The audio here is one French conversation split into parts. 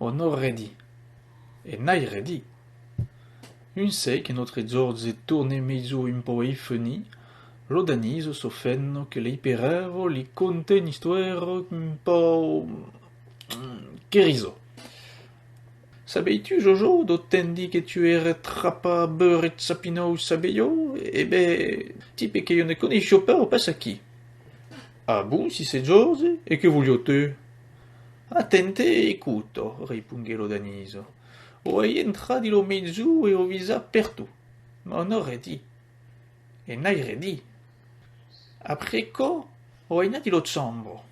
on aurait dit. E n'airait dit. Un sei che notre Giorgi torne mezzo un po' effeni, lo Danise s'offenno che lei perevo li conte un'histoire un po' che riso. Sabei-tu, Jojo, d'ottendi che tu ere trappa beurre sapino sabeio? Eh ben, type che io ne conosco pas, pas a chi. Ah bon, si c'est Giorgi? E che voglio-te? Attente e écoute, ripunghe lo Daniso. O hai entrati lo mezzo e o visa per tu. Ma on aurait dit. E n'airait dit. Après co, o hai nati lo zambro.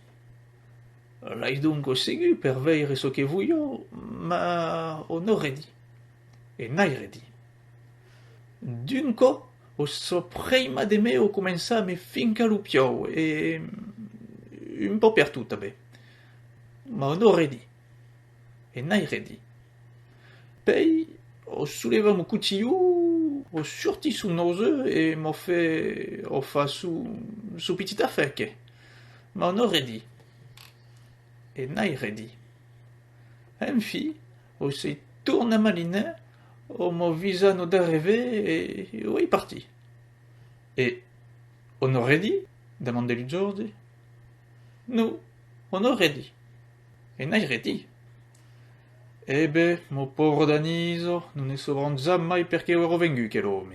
L'hai dunque segu per veire so che voglio, ma on aurait dit. E n'airait dit. Dunque, o so prima de me o comença a me finca lo piou e... un po' per tutta, be. Ma on aurait dit. E n'airait dit. Pei, o souleva mo cutillo, o surti su nose e m'o fa su petita fecche. Ma on aurait dit. E n'airait dit. Enfi, o se tourna malina, o mo visa no d'arriver e o est parti. Et on aurait dit? Demandait lui Giorgi. Nous, on aurait dit. E n'airait dit. Eh ben, mo povero Daniso, non ne savrò mai perché ero vengu che l'uomo.